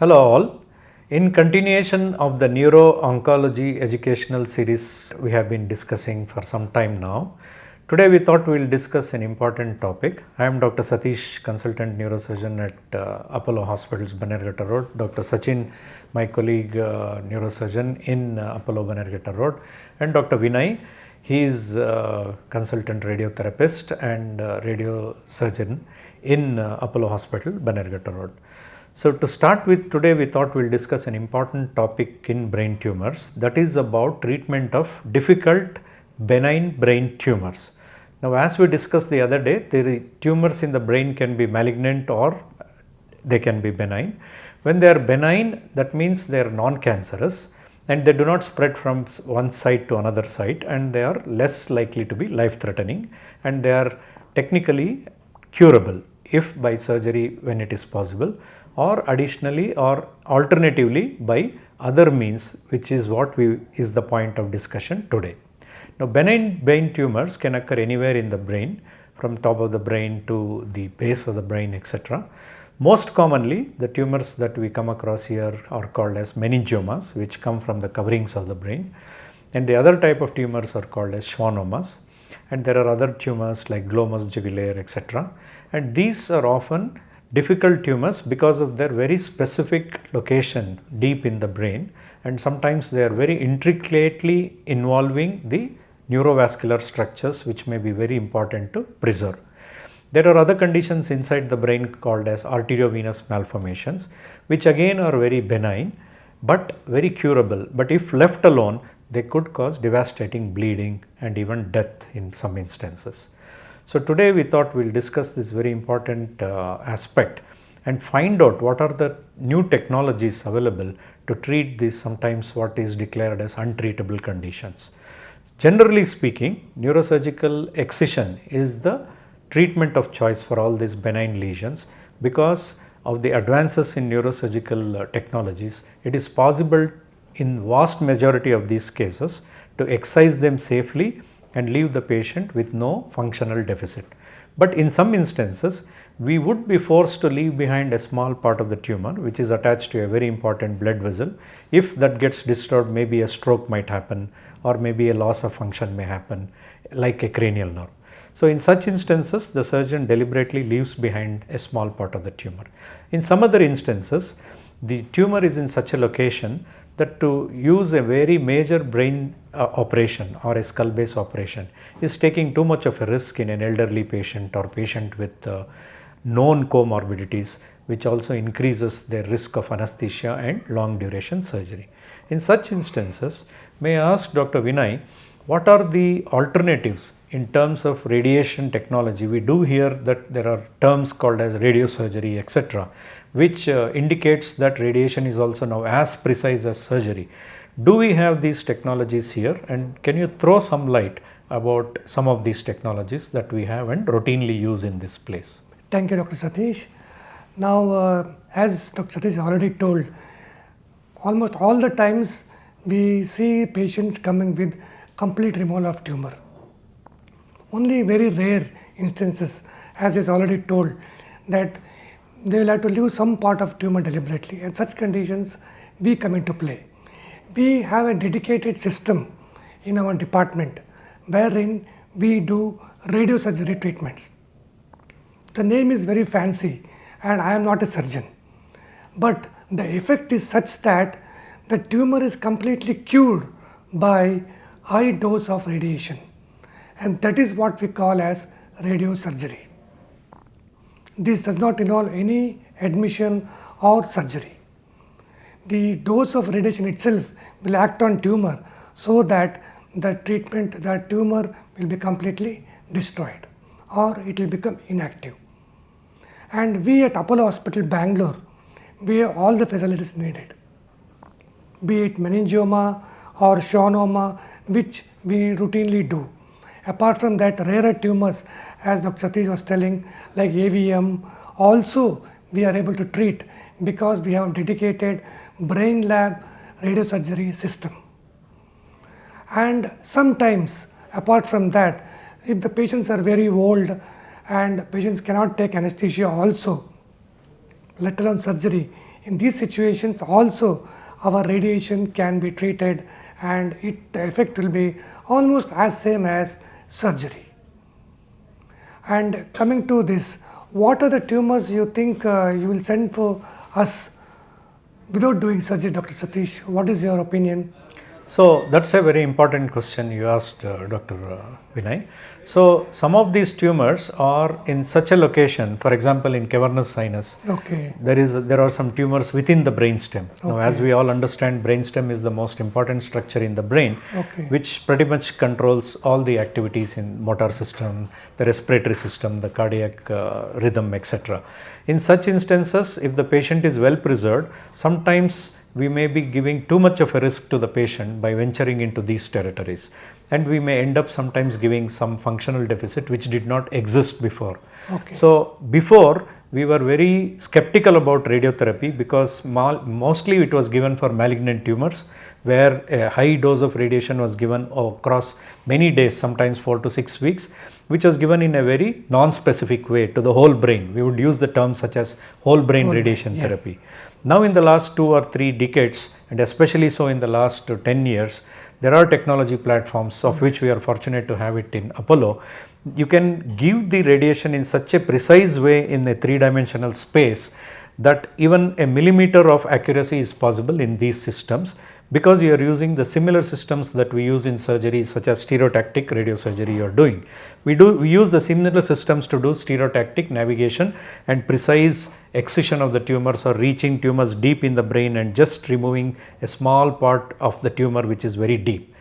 Hello all. In continuation of the neuro-oncology educational series we have been discussing for some time now, today we thought we will discuss an important topic. I am Dr. Satish, consultant neurosurgeon at Apollo Hospitals, Bannerghatta Road. Dr. Sachin, my colleague neurosurgeon in Apollo Bannerghatta Road, and Dr. Vinay, he is consultant radiotherapist and radiosurgeon in Apollo Hospital, Bannerghatta Road. So to start with, today we thought we'll discuss an important topic in brain tumors, that is about treatment of difficult benign brain tumors. Now, as we discussed the other day, the tumors in the brain can be malignant or they can be benign. When they are benign, that means they are non-cancerous and they do not spread from one site to another site, and they are less likely to be life-threatening, and they are technically curable if by surgery when it is possible, or additionally or alternatively by other means, which is what is the point of discussion today. Now, benign brain tumors can occur anywhere in the brain, from top of the brain to the base of the brain, etc. Most commonly, the tumors that we come across here are called as meningiomas, which come from the coverings of the brain, and the other type of tumors are called as schwannomas, and there are other tumors like glomus jugulare, etc. And these are often difficult tumors because of their very specific location deep in the brain, and sometimes they are very intricately involving the neurovascular structures, which may be very important to preserve. There are other conditions inside the brain called as arteriovenous malformations, which again are very benign but very curable, but if left alone they could cause devastating bleeding and even death in some instances. So today we thought we'll discuss this very important aspect and find out what are the new technologies available to treat these sometimes what is declared as untreatable conditions. Generally speaking, neurosurgical excision is the treatment of choice for all these benign lesions. Because of the advances in neurosurgical technologies, it is possible in vast majority of these cases to excise them safely and leave the patient with no functional deficit. But in some instances, we would be forced to leave behind a small part of the tumor which is attached to a very important blood vessel. If that gets disturbed, maybe a stroke might happen, or maybe a loss of function may happen, like a cranial nerve. So in such instances, the surgeon deliberately leaves behind a small part of the tumor. In some other instances, the tumor is in such a location that to use a very major brain operation or a skull base operation is taking too much of a risk in an elderly patient or patient with known comorbidities, which also increases their risk of anesthesia and long duration surgery. In such instances, may I ask Dr. Vinay, what are the alternatives in terms of radiation technology? We do hear that there are terms called as radiosurgery, etc., which indicates that radiation is also now as precise as surgery. Do we have these technologies here, and can you throw some light about some of these technologies that we have and routinely use in this place? Thank you, Dr. Satish. Now, as Dr. Satish already told, almost all the times we see patients coming with complete removal of tumor. Only very rare instances, as is already told, that they will have to leave some part of tumor deliberately. In such conditions, we come into play. We have a dedicated system in our department wherein we do radiosurgery treatments. The name is very fancy, and I am not a surgeon, but the effect is such that the tumor is completely cured by high dose of radiation, and that is what we call as radiosurgery. This does not involve any admission or surgery. The dose of radiation itself will act on tumor so that the tumor will be completely destroyed or it will become inactive. And we at Apollo Hospital, Bangalore, we have all the facilities needed, be it meningioma or schwannoma, which we routinely do. Apart from that, rarer tumors, as Dr. Satish was telling, like AVM, also we are able to treat because we have dedicated brain lab radiosurgery system. And sometimes, apart from that, if the patients are very old and patients cannot take anesthesia also, let alone surgery, In these situations also our radiation can be treated and the effect will be almost as same as surgery. And coming to this, what are the tumors you think you will send for us without doing surgery, Dr. Satish? What is your opinion? So that's a very important question you asked, Dr. Vinay. So some of these tumors are in such a location, for example, in cavernous sinus. Okay. There are some tumors within the brainstem. Now, Okay. as we all understand, brainstem is the most important structure in the brain, Okay. which pretty much controls all the activities in motor system, the respiratory system, the cardiac rhythm, etc. In such instances, if the patient is well preserved, sometimes we may be giving too much of a risk to the patient by venturing into these territories, and we may end up sometimes giving some functional deficit which did not exist before. Okay. So before, we were very skeptical about radiotherapy because mostly it was given for malignant tumors, where a high dose of radiation was given across many days, sometimes 4 to 6 weeks, which was given in a very non-specific way to the whole brain. We would use the term such as whole brain radiation yes. therapy. Now in the last 2 or 3 decades, and especially so in the last 10 years, there are technology platforms of which we are fortunate to have it in Apollo. You can give the radiation in such a precise way in a 3-dimensional space that even a millimeter of accuracy is possible in these systems, because you are using the similar systems that we use in surgery, such as stereotactic radiosurgery you are doing. We use the similar systems to do stereotactic navigation and precise excision of the tumors, or reaching tumors deep in the brain and just removing a small part of the tumor which is very deep.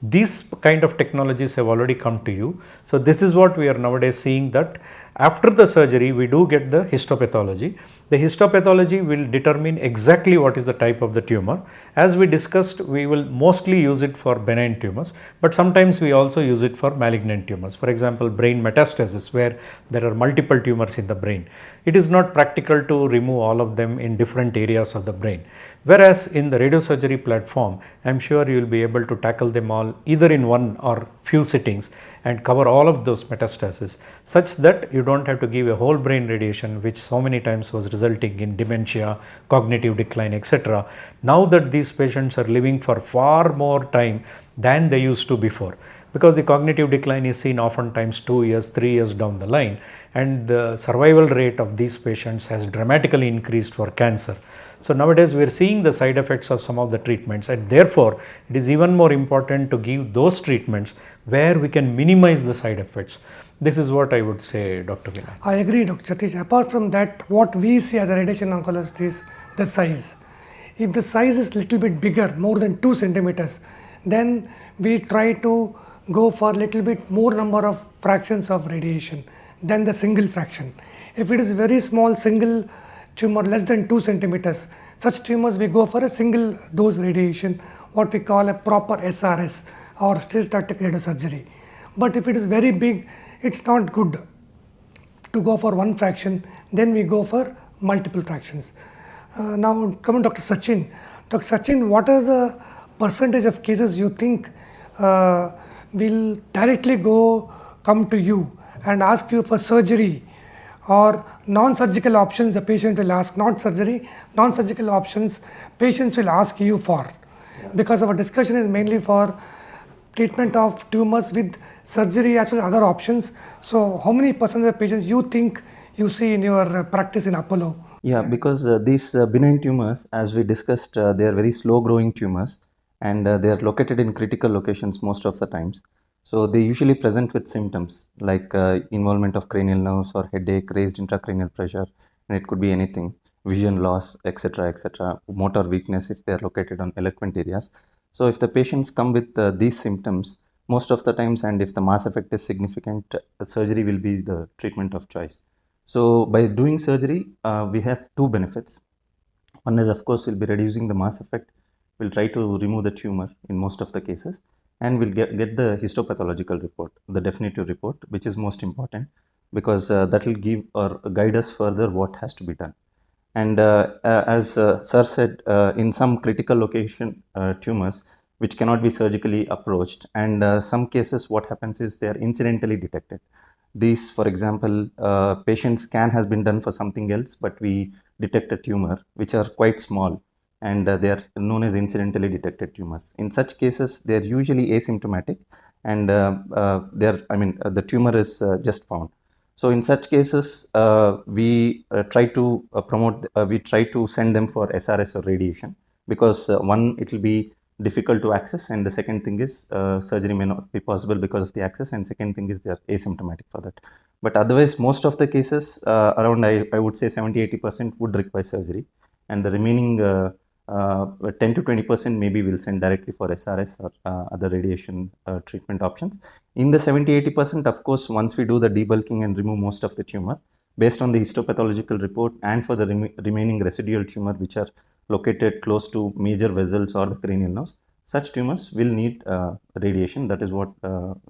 These kind of technologies have already come to you. So this is what we are nowadays seeing, that after the surgery we do get the histopathology. The histopathology will determine exactly what is the type of the tumor. As we discussed, we will mostly use it for benign tumors, but sometimes we also use it for malignant tumors. For example, brain metastasis, where there are multiple tumors in the brain. It is not practical to remove all of them in different areas of the brain. Whereas in the radiosurgery platform, I am sure you will be able to tackle them all either in one or few sittings and cover all of those metastases, such that you don't have to give a whole brain radiation, which so many times was resulting in dementia, cognitive decline, etc. Now that these patients are living for far more time than they used to before, because the cognitive decline is seen oftentimes 2 years, 3 years down the line, and the survival rate of these patients has dramatically increased for cancer. So nowadays we are seeing the side effects of some of the treatments, and therefore it is even more important to give those treatments where we can minimize the side effects. This is what I would say, Dr. Vinay. I agree, Dr. Satish. Apart from that, what we see as a radiation oncologist is the size. If the size is little bit bigger, more than 2 centimeters, then we try to go for little bit more number of fractions of radiation than the single fraction. If it is very small single tumor less than 2 centimeters, such tumors we go for a single dose radiation, what we call a proper SRS or stereotactic radiosurgery. But if it is very big, it's not good to go for one fraction, then we go for multiple fractions. Now coming to Dr. Sachin. Dr. Sachin, what are the percentage of cases you think will directly come to you and ask you for surgery, or non-surgical options the patient will ask, not surgery, non-surgical options patients will ask you for? Because our discussion is mainly for treatment of tumors with surgery as well as other options. So how many percent of patients you think you see in your practice in Apollo? Yeah, because these benign tumors, as we discussed, they are very slow growing tumors, and they are located in critical locations most of the times. So they usually present with symptoms like involvement of cranial nerves or headache, raised intracranial pressure, and it could be anything, vision loss, etc., motor weakness if they are located on eloquent areas. So if the patients come with these symptoms, most of the times, and if the mass effect is significant, surgery will be the treatment of choice. So by doing surgery, we have two benefits. One is, of course, we'll be reducing the mass effect. We'll try to remove the tumor in most of the cases, and we'll get the histopathological report, the definitive report, which is most important, because that will give or guide us further what has to be done. And as Sir said, in some critical location tumors, which cannot be surgically approached, and some cases what happens is they are incidentally detected. These, for example, patient scan has been done for something else, but we detect a tumor, which are quite small, and they are known as incidentally detected tumors. In such cases, they are usually asymptomatic, and the tumor is just found. So in such cases, we try to we try to send them for SRS or radiation, because one, it will be difficult to access, and the second thing is surgery may not be possible because of the access, and second thing is they are asymptomatic for that. But otherwise, most of the cases, around I would say 70-80% would require surgery, and the remaining 10 to 20% maybe we'll send directly for SRS or other radiation treatment options. In the 70-80%, of course, once we do the debulking and remove most of the tumor, based on the histopathological report, and for the remaining residual tumor which are located close to major vessels or the cranial nerves, such tumors will need radiation. That is what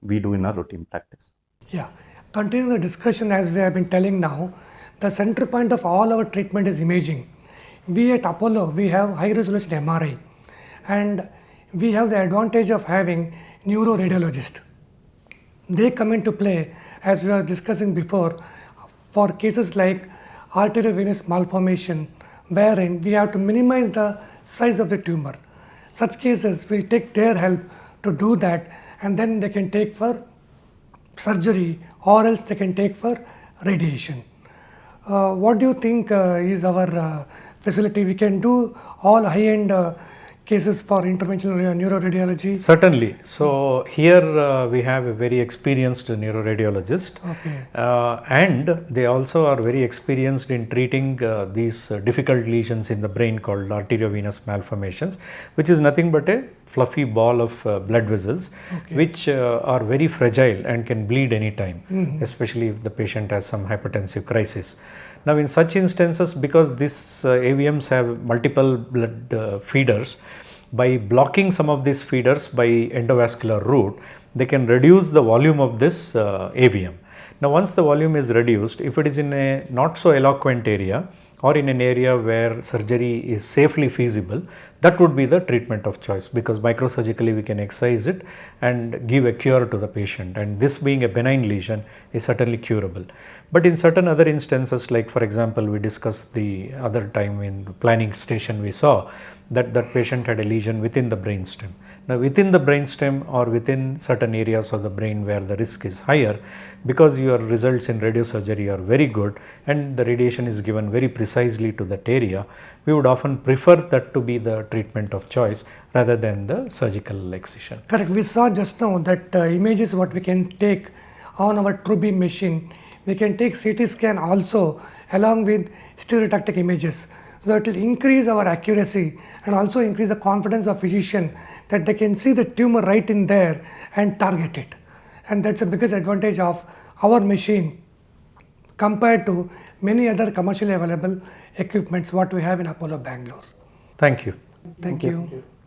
we do in our routine practice. Yeah, continuing the discussion as we have been telling now, the center point of all our treatment is imaging. We at Apollo, we have high resolution MRI, and we have the advantage of having neuroradiologist. They come into play, as we were discussing before, for cases like arteriovenous malformation, wherein we have to minimize the size of the tumor. Such cases, we take their help to do that, and then they can take for surgery, or else they can take for radiation. What do you think is our facility? We can do all high-end cases for interventional neuroradiology? Certainly. So here we have a very experienced neuroradiologist, Okay. and they also are very experienced in treating these difficult lesions in the brain called arteriovenous malformations, which is nothing but a fluffy ball of blood vessels, which are very fragile and can bleed anytime, especially if the patient has some hypertensive crisis. Now in such instances, because these AVMs have multiple blood feeders, by blocking some of these feeders by endovascular route, they can reduce the volume of this AVM. Now once the volume is reduced, if it is in a not so eloquent area or in an area where surgery is safely feasible, that would be the treatment of choice, because microsurgically we can excise it and give a cure to the patient, and this being a benign lesion is certainly curable. But in certain other instances, like for example we discussed the other time in the planning station, we saw that that patient had a lesion within the brainstem. Now within the brainstem or within certain areas of the brain where the risk is higher, because your results in radiosurgery are very good and the radiation is given very precisely to that area, we would often prefer that to be the treatment of choice rather than the surgical excision. Correct. We saw just now that images what we can take on our TrueBeam machine. We can take CT scan also along with stereotactic images. So that will increase our accuracy and also increase the confidence of physician that they can see the tumor right in there and target it. And that's the biggest advantage of our machine compared to many other commercially available equipments what we have in Apollo Bangalore. Thank you. Thank you.